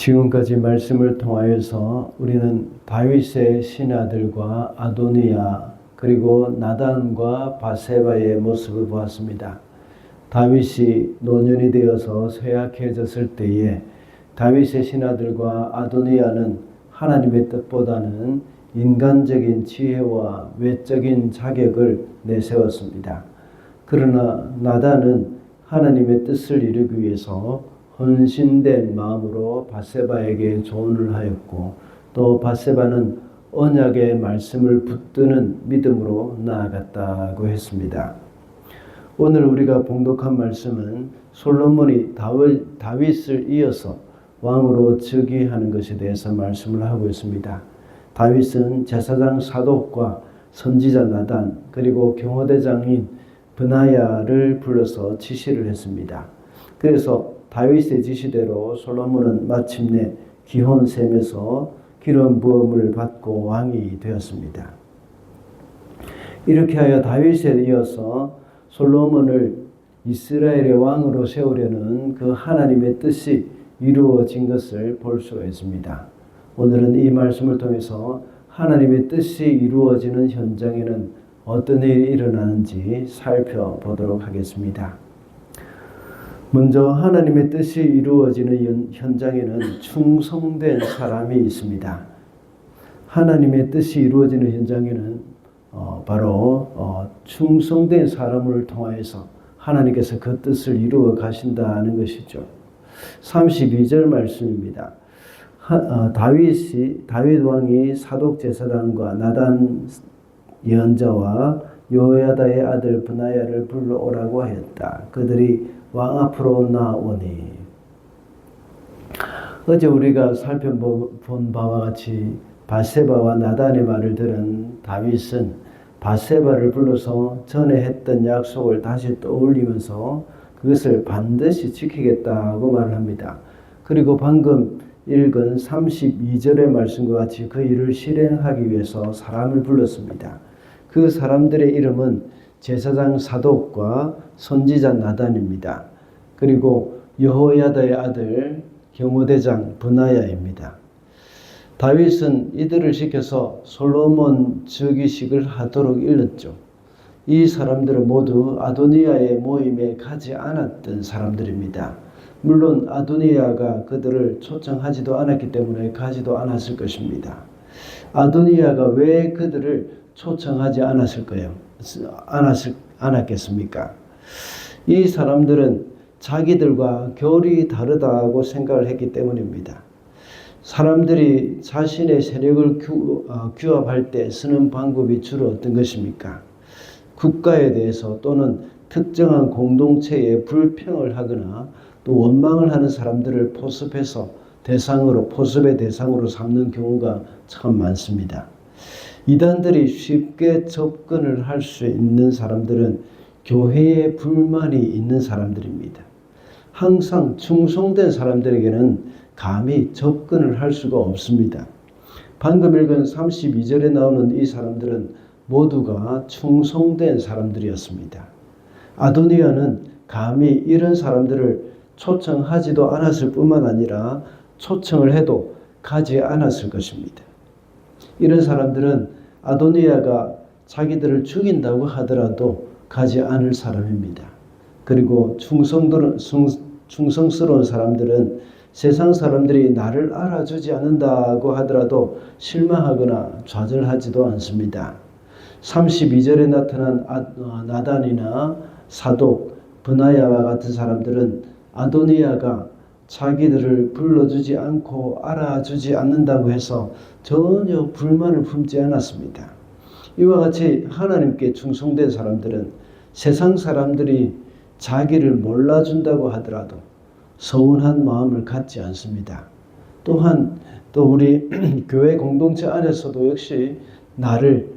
지금까지 말씀을 통하여서 우리는 다윗의 신하들과 아도니아 그리고 나단과 바세바의 모습을 보았습니다. 다윗이 노년이 되어서 쇠약해졌을 때에 다윗의 신하들과 아도니아는 하나님의 뜻보다는 인간적인 지혜와 외적인 자격을 내세웠습니다. 그러나 나단은 하나님의 뜻을 이루기 위해서 헌신된 마음으로 바세바에게 조언을 하였고, 또 바세바는 언약의 말씀을 붙드는 믿음으로 나아갔다고 했습니다. 오늘 우리가 봉독한 말씀은 솔로몬이 다윗을 이어서 왕으로 즉위하는 것에 대해서 말씀을 하고 있습니다. 다윗은 제사장 사독과 선지자 나단 그리고 경호대장인 브나야를 불러서 지시를 했습니다. 그래서 다윗의 지시대로 솔로몬은 마침내 기혼셈에서 기름 부음을 받고 왕이 되었습니다. 이렇게 하여 다윗에 이어서 솔로몬을 이스라엘의 왕으로 세우려는 그 하나님의 뜻이 이루어진 것을 볼 수가 있습니다. 오늘은 이 말씀을 통해서 하나님의 뜻이 이루어지는 현장에는 어떤 일이 일어나는지 살펴보도록 하겠습니다. 먼저 하나님의 뜻이 이루어지는 현장에는 충성된 사람이 있습니다. 하나님의 뜻이 이루어지는 현장에는 바로 충성된 사람을 통하여서 하나님께서 그 뜻을 이루어 가신다는 것이죠. 32절 말씀입니다. 다윗 왕이 사독 제사장과 나단 예언자와 여호야다의 아들 브나야를 불러오라고 하였다. 그들이 왕 앞으로 나오니. 어제 우리가 살펴본 바와 같이 바세바와 나단의 말을 들은 다윗은 바세바를 불러서 전에 했던 약속을 다시 떠올리면서 그것을 반드시 지키겠다고 말을 합니다. 그리고 방금 읽은 32절의 말씀과 같이 그 일을 실행하기 위해서 사람을 불렀습니다. 그 사람들의 이름은 제사장 사독과 선지자 나단입니다. 그리고 여호야다의 아들 경호대장 브나야입니다. 다윗은 이들을 시켜서 솔로몬 즉위식을 하도록 일렀죠. 이 사람들은 모두 아도니아의 모임에 가지 않았던 사람들입니다. 물론 아도니아가 그들을 초청하지도 않았기 때문에 가지도 않았을 것입니다. 아도니아가 왜 그들을 초청하지 않았겠습니까? 이 사람들은 자기들과 결이 다르다고 생각을 했기 때문입니다. 사람들이 자신의 세력을 규합할 때 쓰는 방법이 주로 어떤 것입니까? 국가에 대해서 또는 특정한 공동체에 불평을 하거나 또 원망을 하는 사람들을 포섭의 대상으로 삼는 경우가 참 많습니다. 이단들이 쉽게 접근을 할 수 있는 사람들은 교회에 불만이 있는 사람들입니다. 항상 충성된 사람들에게는 감히 접근을 할 수가 없습니다. 방금 읽은 32절에 나오는 이 사람들은 모두가 충성된 사람들이었습니다. 아도니아는 감히 이런 사람들을 초청하지도 않았을 뿐만 아니라 초청을 해도 가지 않았을 것입니다. 이런 사람들은 아도니아가 자기들을 죽인다고 하더라도 가지 않을 사람입니다. 그리고 충성스러운 사람들은 세상 사람들이 나를 알아주지 않는다고 하더라도 실망하거나 좌절하지도 않습니다. 32절에 나타난 나단이나 사독, 브나야와 같은 사람들은 아도니아가 자기들을 불러주지 않고 알아주지 않는다고 해서 전혀 불만을 품지 않았습니다. 이와 같이 하나님께 충성된 사람들은 세상 사람들이 자기를 몰라준다고 하더라도 서운한 마음을 갖지 않습니다. 또한 또 우리 교회 공동체 안에서도 역시 나를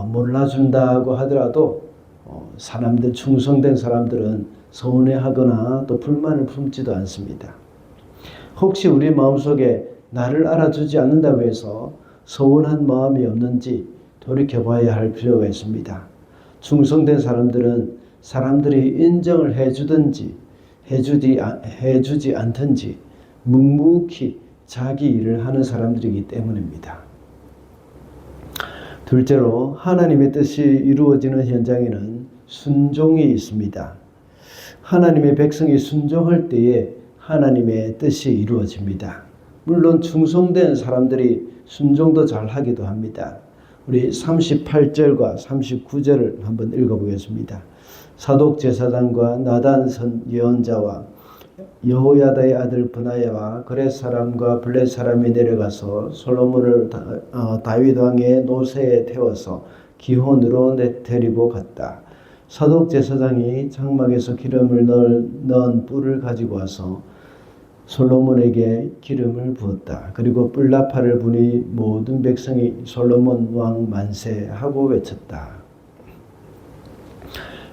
몰라준다고 하더라도 충성된 사람들은 서운해하거나 또 불만을 품지도 않습니다. 혹시 우리 마음속에 나를 알아주지 않는다고 해서 서운한 마음이 없는지 돌이켜봐야 할 필요가 있습니다. 충성된 사람들은 사람들이 인정을 해주든지 해주지 않든지 묵묵히 자기 일을 하는 사람들이기 때문입니다. 둘째로 하나님의 뜻이 이루어지는 현장에는 순종이 있습니다. 하나님의 백성이 순종할 때에 하나님의 뜻이 이루어집니다. 물론 충성된 사람들이 순종도 잘 하기도 합니다. 우리 38절과 39절을 한번 읽어보겠습니다. 사독 제사장과 나단 예언자와 여호야다의 아들 브나야와 그렛 사람과 블렛 사람이 내려가서 솔로몬을 다윗 왕의 노새에 태워서 기혼으로 데리고 갔다. 사독 제사장이 장막에서 기름을 넣은 뿔을 가지고 와서 솔로몬에게 기름을 부었다. 그리고 뿔나팔을 부니 모든 백성이 솔로몬 왕 만세 하고 외쳤다.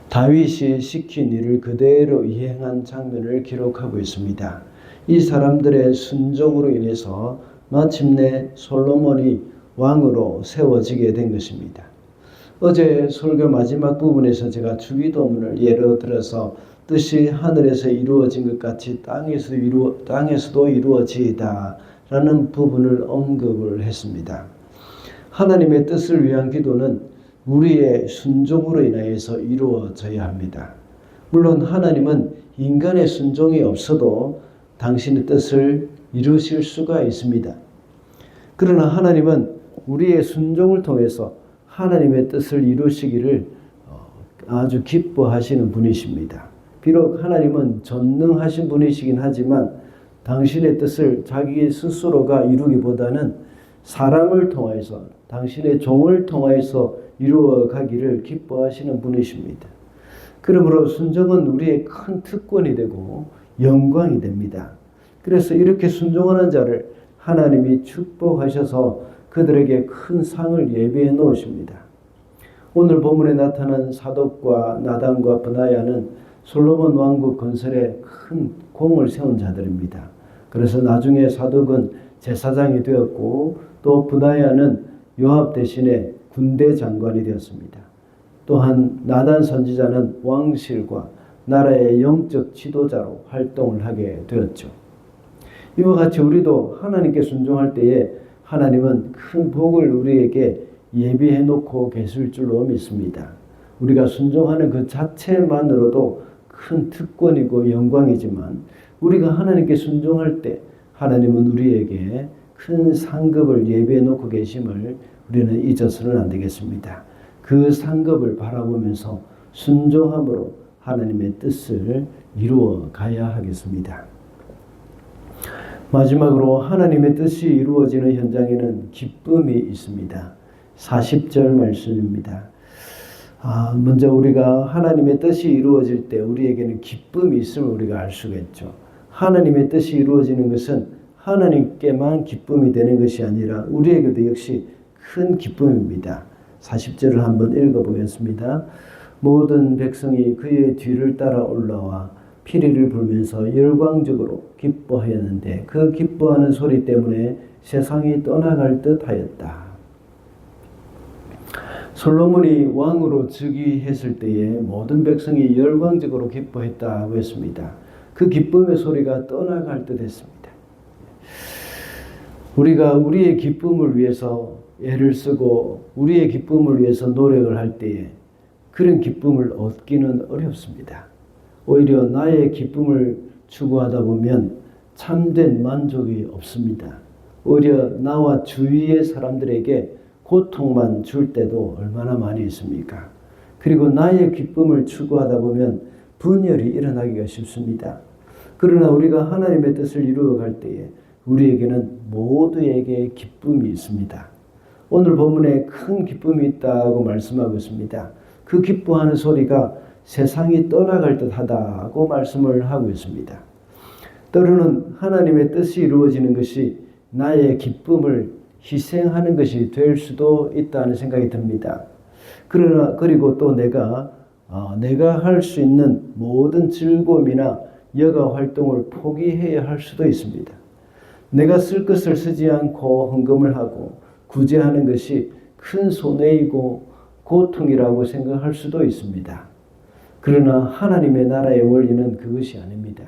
다윗이 시킨 일을 그대로 이행한 장면을 기록하고 있습니다. 이 사람들의 순종으로 인해서 마침내 솔로몬이 왕으로 세워지게 된 것입니다. 어제 설교 마지막 부분에서 제가 주기도문을 예로 들어서 뜻이 하늘에서 이루어진 것 같이 땅에서도 이루어지이다 라는 부분을 언급을 했습니다. 하나님의 뜻을 위한 기도는 우리의 순종으로 인하여서 이루어져야 합니다. 물론 하나님은 인간의 순종이 없어도 당신의 뜻을 이루실 수가 있습니다. 그러나 하나님은 우리의 순종을 통해서 하나님의 뜻을 이루시기를 아주 기뻐하시는 분이십니다. 비록 하나님은 전능하신 분이시긴 하지만 당신의 뜻을 자기 스스로가 이루기보다는 사람을 통해서 당신의 종을 통해서 이루어 가기를 기뻐하시는 분이십니다. 그러므로 순종은 우리의 큰 특권이 되고 영광이 됩니다. 그래서 이렇게 순종하는 자를 하나님이 축복하셔서 그들에게 큰 상을 예비해 놓으십니다. 오늘 본문에 나타난 사독과 나단과 브나야는 솔로몬 왕국 건설에 큰 공을 세운 자들입니다. 그래서 나중에 사독은 제사장이 되었고 또 브나야는 요압 대신에 군대 장관이 되었습니다. 또한 나단 선지자는 왕실과 나라의 영적 지도자로 활동을 하게 되었죠. 이와 같이 우리도 하나님께 순종할 때에 하나님은 큰 복을 우리에게 예비해 놓고 계실 줄로 믿습니다. 우리가 순종하는 그 자체만으로도 큰 특권이고 영광이지만 우리가 하나님께 순종할 때 하나님은 우리에게 큰 상급을 예비해 놓고 계심을 우리는 잊어서는 안 되겠습니다. 그 상급을 바라보면서 순종함으로 하나님의 뜻을 이루어 가야 하겠습니다. 마지막으로 하나님의 뜻이 이루어지는 현장에는 기쁨이 있습니다. 40절 말씀입니다. 먼저 우리가 하나님의 뜻이 이루어질 때 우리에게는 기쁨이 있음을 우리가 알 수가 있죠. 하나님의 뜻이 이루어지는 것은 하나님께만 기쁨이 되는 것이 아니라 우리에게도 역시 큰 기쁨입니다. 40절을 한번 읽어보겠습니다. 모든 백성이 그의 뒤를 따라 올라와 피리를 불면서 열광적으로 기뻐하였는데 그 기뻐하는 소리 때문에 세상이 떠나갈 듯 하였다. 솔로몬이 왕으로 즉위했을 때에 모든 백성이 열광적으로 기뻐했다고 했습니다. 그 기쁨의 소리가 떠나갈 듯 했습니다. 우리가 우리의 기쁨을 위해서 애를 쓰고 우리의 기쁨을 위해서 노력을 할 때에 그런 기쁨을 얻기는 어렵습니다. 오히려 나의 기쁨을 추구하다 보면 참된 만족이 없습니다. 오히려 나와 주위의 사람들에게 고통만 줄 때도 얼마나 많이 있습니까? 그리고 나의 기쁨을 추구하다 보면 분열이 일어나기가 쉽습니다. 그러나 우리가 하나님의 뜻을 이루어 갈 때에 우리에게는 모두에게 기쁨이 있습니다. 오늘 본문에 큰 기쁨이 있다고 말씀하고 있습니다. 그 기뻐하는 소리가 세상이 떠나갈 듯하다고 말씀을 하고 있습니다. 때로는 하나님의 뜻이 이루어지는 것이 나의 기쁨을 희생하는 것이 될 수도 있다는 생각이 듭니다. 그리고 또 내가 할 수 있는 모든 즐거움이나 여가 활동을 포기해야 할 수도 있습니다. 내가 쓸 것을 쓰지 않고 헌금을 하고 구제하는 것이 큰 손해이고 고통이라고 생각할 수도 있습니다. 그러나 하나님의 나라의 원리는 그것이 아닙니다.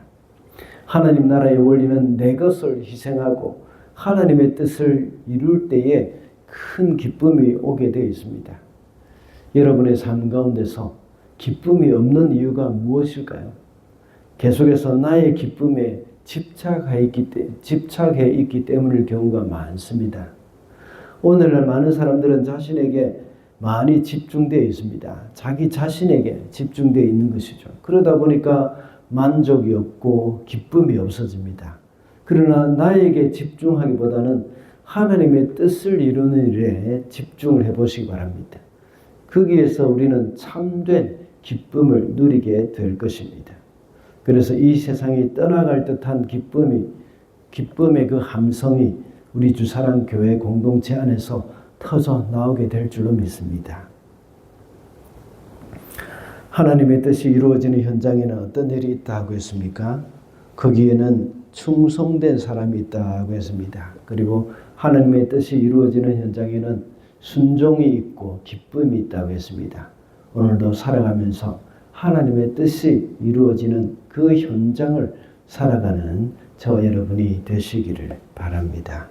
하나님 나라의 원리는 내 것을 희생하고 하나님의 뜻을 이룰 때에 큰 기쁨이 오게 되어 있습니다. 여러분의 삶 가운데서 기쁨이 없는 이유가 무엇일까요? 계속해서 나의 기쁨에 집착해 있기 때문일 경우가 많습니다. 오늘날 많은 사람들은 자신에게 많이 집중되어 있습니다. 자기 자신에게 집중되어 있는 것이죠. 그러다 보니까 만족이 없고 기쁨이 없어집니다. 그러나 나에게 집중하기보다는 하나님의 뜻을 이루는 일에 집중을 해보시기 바랍니다. 거기에서 우리는 참된 기쁨을 누리게 될 것입니다. 그래서 이 세상이 떠나갈 듯한 기쁨의 그 함성이 우리 주사랑교회 공동체 안에서 터져 나오게 될 줄로 믿습니다. 하나님의 뜻이 이루어지는 현장에는 어떤 일이 있다고 했습니까? 거기에는 충성된 사람이 있다고 했습니다. 그리고 하나님의 뜻이 이루어지는 현장에는 순종이 있고 기쁨이 있다고 했습니다. 오늘도 살아가면서 하나님의 뜻이 이루어지는 그 현장을 살아가는 저와 여러분이 되시기를 바랍니다.